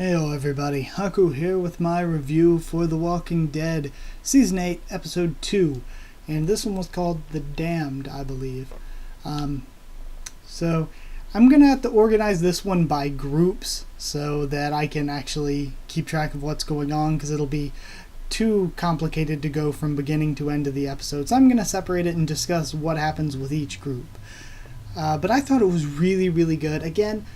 Heyo everybody, Haku here with my review for The Walking Dead Season 8, Episode 2, and this one was called The Damned, I believe. So I'm going to have to organize this one by groups so that I can actually keep track of what's going on, because it'll be too complicated to go from beginning to end of the episode. So I'm going to separate it and discuss what happens with each group. But I thought it was really, really good. Again,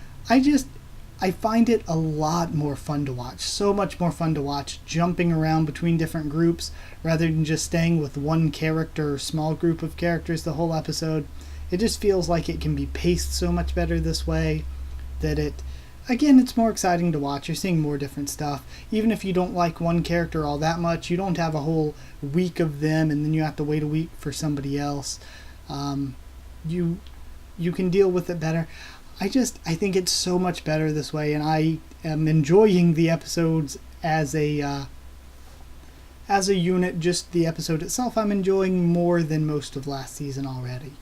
I find it a lot more fun to watch, so much more fun to watch, jumping around between different groups rather than just staying with one character or small group of characters the whole episode. It just feels like it can be paced so much better this way that it's more exciting to watch. You're seeing more different stuff. Even if you don't like one character all that much, you don't have a whole week of them and then you have to wait a week for somebody else. You can deal with it better. I think it's so much better this way, and I am enjoying the episodes as a unit. Just the episode itself I'm enjoying more than most of last season already.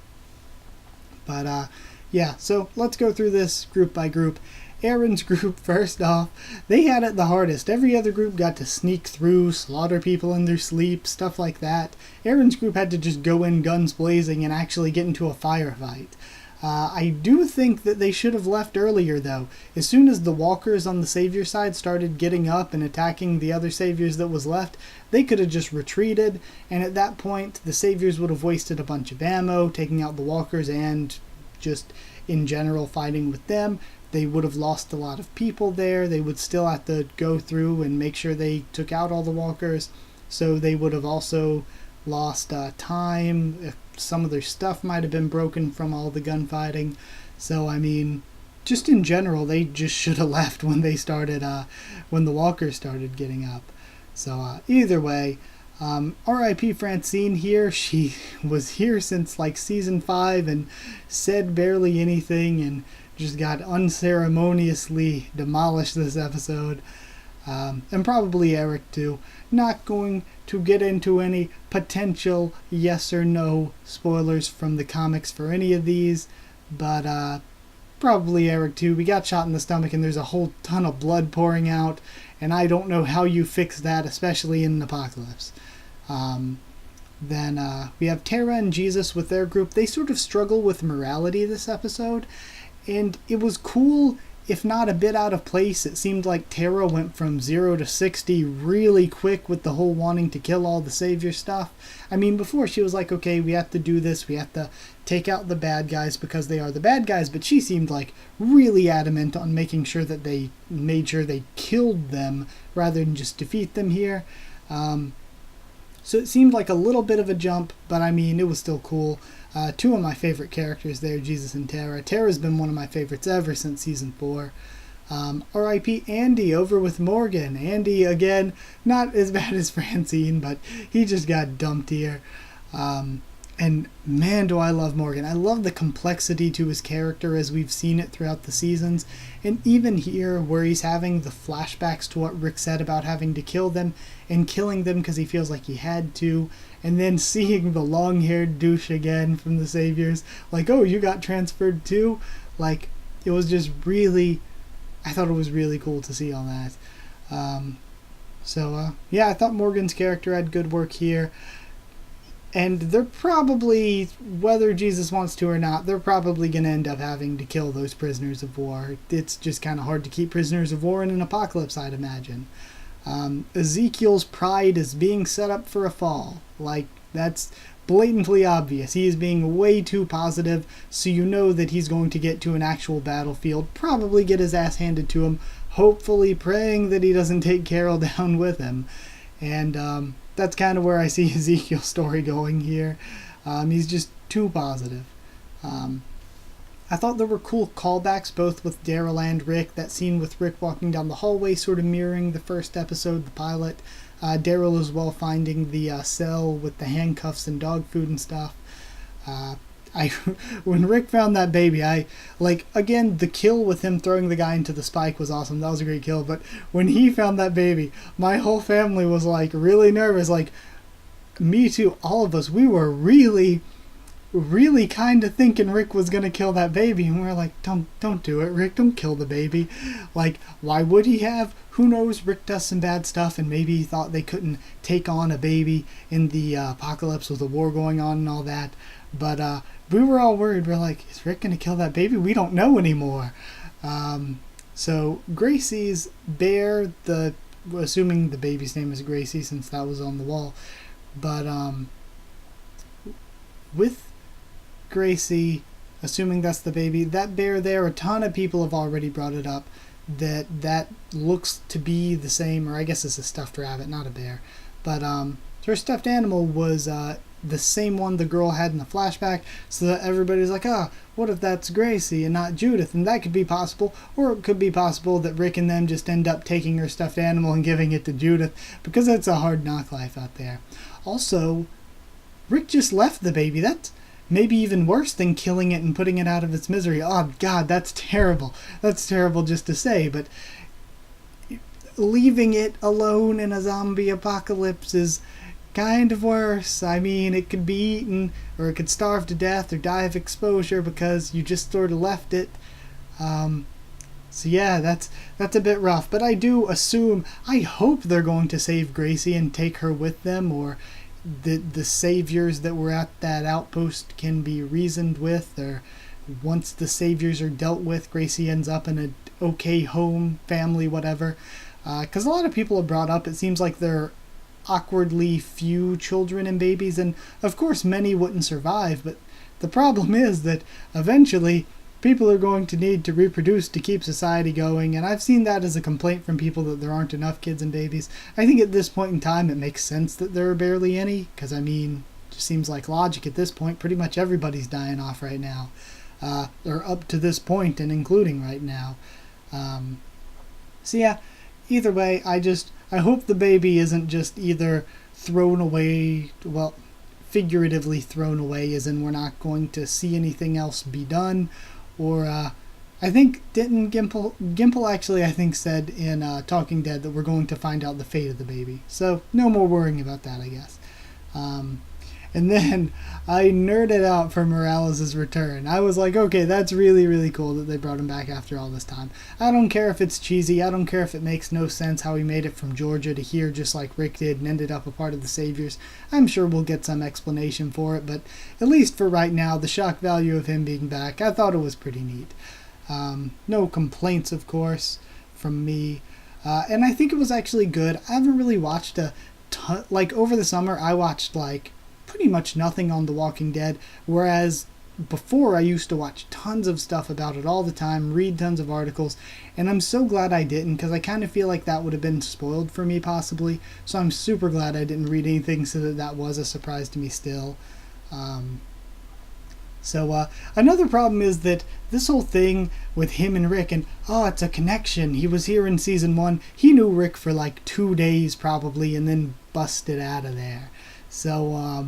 But yeah, so let's go through this group by group. Aaron's group, first off, they had it the hardest. Every other group got to sneak through, slaughter people in their sleep, stuff like that. Aaron's group had to just go in guns blazing and actually get into a firefight. I do think that they should have left earlier, though. As soon as the walkers on the Savior side started getting up and attacking the other Saviors that was left, they could have just retreated, and at that point, the Saviors would have wasted a bunch of ammo, taking out the walkers and just, in general, fighting with them. They would have lost a lot of people there. They would still have to go through and make sure they took out all the walkers, so they would have also lost time. Some of their stuff might have been broken from all the gunfighting. So, I mean, just in general, they just should have left when they started, when the walkers started getting up. So, either way, R.I.P. Francine here. She was here since, like, Season 5 and said barely anything and just got unceremoniously demolished this episode. And probably Eric too. Not going to get into any potential yes or no spoilers from the comics for any of these, but probably Eric too. We got shot in the stomach and there's a whole ton of blood pouring out, and I don't know how you fix that, especially in an apocalypse. Then we have Tara and Jesus with their group. They sort of struggle with morality this episode, and it was cool, if not a bit out of place. It seemed like Tara went from 0 to 60 really quick with the whole wanting to kill all the Savior stuff. I mean, before she was like, okay, we have to do this, we have to take out the bad guys because they are the bad guys, but she seemed like really adamant on making sure that they made sure they killed them rather than just defeat them here. So it seemed like a little bit of a jump, but I mean, it was still cool. Two of my favorite characters there, Jesus and Tara. Tara's been one of my favorites ever since Season 4. R.I.P. Andy over with Morgan. Andy, again, not as bad as Francine, but he just got dumped here. And man, do I love Morgan. I love the complexity to his character as we've seen it throughout the seasons. And even here, where he's having the flashbacks to what Rick said about having to kill them, and killing them because he feels like he had to, and then seeing the long-haired douche again from the Saviors, like, oh, you got transferred too? Like, it was just really, I thought it was really cool to see all that. Yeah, I thought Morgan's character had good work here. And they're probably, whether Jesus wants to or not, they're probably going to end up having to kill those prisoners of war. It's just kind of hard to keep prisoners of war in an apocalypse, I'd imagine. Ezekiel's pride is being set up for a fall. Like, that's blatantly obvious. He is being way too positive, so you know that he's going to get to an actual battlefield, probably get his ass handed to him, hopefully praying that he doesn't take Carol down with him. And that's kind of where I see Ezekiel's story going here. He's just too positive. I thought there were cool callbacks both with Daryl and Rick. That scene with Rick walking down the hallway sort of mirroring the first episode, the pilot. Daryl as well finding the cell with the handcuffs and dog food and stuff. When Rick found that baby, again, the kill with him throwing the guy into the spike was awesome. That was a great kill. But when he found that baby, my whole family was like really nervous. Like, me too, all of us, we were really really kind of thinking Rick was going to kill that baby, and we're like, don't do it, Rick, don't kill the baby. Like, why would he have? Who knows? Rick does some bad stuff, and maybe he thought they couldn't take on a baby in the apocalypse with a war going on and all that. But we were all worried. We're like, is Rick going to kill that baby? We don't know anymore. So Gracie's bear, assuming the baby's name is Gracie since that was on the wall, but with Gracie, assuming that's the baby, that bear there, a ton of people have already brought it up, that looks to be the same, or I guess it's a stuffed rabbit, not a bear, but her stuffed animal was the same one the girl had in the flashback, so that everybody's like, what if that's Gracie and not Judith? And that could be possible, or it could be possible that Rick and them just end up taking her stuffed animal and giving it to Judith, because it's a hard knock life out there. Also, Rick just left the baby. That's maybe even worse than killing it and putting it out of its misery. Oh God, that's terrible. That's terrible just to say, but leaving it alone in a zombie apocalypse is kind of worse. I mean, it could be eaten, or it could starve to death, or die of exposure because you just sort of left it. So yeah, that's a bit rough. But I do assume, I hope they're going to save Gracie and take her with them, or the saviors that were at that outpost can be reasoned with, or once the saviors are dealt with, Gracie ends up in an okay home, family, whatever. Because a lot of people have brought up, it seems like there are awkwardly few children and babies, and of course many wouldn't survive, but the problem is that eventually people are going to need to reproduce to keep society going, and I've seen that as a complaint from people that there aren't enough kids and babies. I think at this point in time it makes sense that there are barely any, because I mean, it just seems like logic at this point. Pretty much everybody's dying off right now, or up to this point and including right now. So yeah, either way, I hope the baby isn't just either thrown away, well, figuratively thrown away, as in we're not going to see anything else be done, or I think, didn't Gimple actually, I think, said in Talking Dead that we're going to find out the fate of the baby. So no more worrying about that, I guess. And then I nerded out for Morales' return. I was like, okay, that's really, really cool that they brought him back after all this time. I don't care if it's cheesy. I don't care if it makes no sense how he made it from Georgia to here just like Rick did and ended up a part of the Saviors. I'm sure we'll get some explanation for it, but at least for right now, the shock value of him being back, I thought it was pretty neat. No complaints, of course, from me. And I think it was actually good. I haven't really watched a ton, like over the summer, I watched like pretty much nothing on The Walking Dead, whereas before I used to watch tons of stuff about it all the time, read tons of articles, and I'm so glad I didn't, because I kind of feel like that would have been spoiled for me possibly, so I'm super glad I didn't read anything, so that was a surprise to me still. So another problem is that this whole thing with him and Rick, and it's a connection, he was here in season 1, he knew Rick for like 2 days probably, and then busted out of there. So,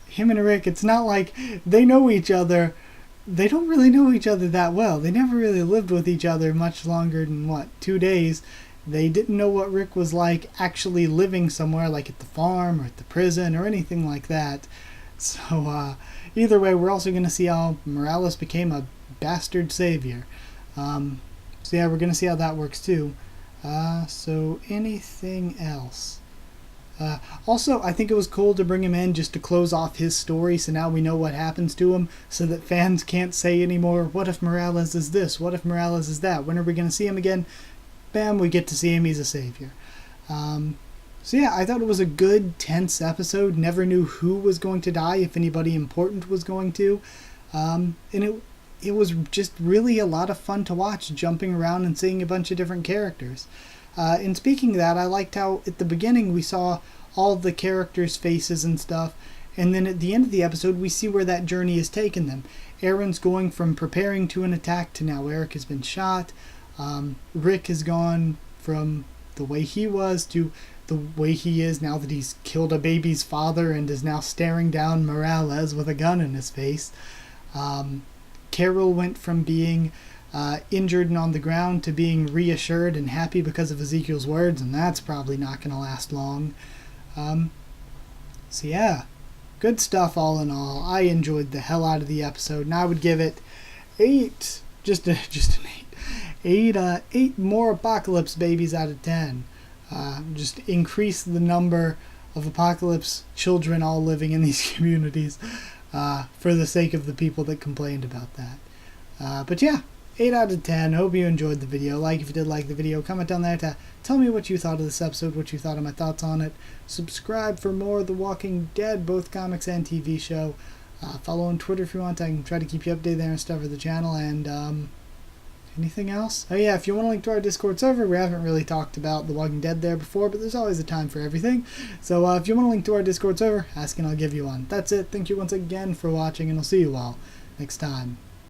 him and Rick, it's not like they know each other. They don't really know each other that well. They never really lived with each other much longer than, 2 days. They didn't know what Rick was like actually living somewhere, like at the farm or at the prison or anything like that. So, either way, we're also going to see how Morales became a bastard savior. So yeah, we're going to see how that works too. So, anything else? Also, I think it was cool to bring him in just to close off his story, so now we know what happens to him, so that fans can't say anymore, what if Morales is this, what if Morales is that, when are we going to see him again? Bam, we get to see him, he's a savior. So yeah, I thought it was a good, tense episode, never knew who was going to die, if anybody important was going to, and it was just really a lot of fun to watch, jumping around and seeing a bunch of different characters. And speaking of that, I liked how at the beginning we saw all the characters' faces and stuff, and then at the end of the episode we see where that journey has taken them. Aaron's going from preparing to an attack to now Eric has been shot. Rick has gone from the way he was to the way he is now that he's killed a baby's father and is now staring down Morales with a gun in his face. Carol went from being injured and on the ground to being reassured and happy because of Ezekiel's words, and that's probably not going to last long. So yeah, good stuff all in all. I enjoyed the hell out of the episode, and I would give it 8, just an 8, 8 more apocalypse babies out of 10. Just increase the number of apocalypse children all living in these communities for the sake of the people that complained about that. But yeah, 8 out of 10. Hope you enjoyed the video. Like if you did like the video. Comment down there to tell me what you thought of this episode, what you thought of my thoughts on it. Subscribe for more of The Walking Dead, both comics and TV show. Follow on Twitter if you want. I can try to keep you updated there and stuff for the channel. And anything else? Oh yeah, if you want to link to our Discord server, we haven't really talked about The Walking Dead there before, but there's always a time for everything. So if you want to link to our Discord server, ask and I'll give you one. That's it. Thank you once again for watching, and I'll see you all next time.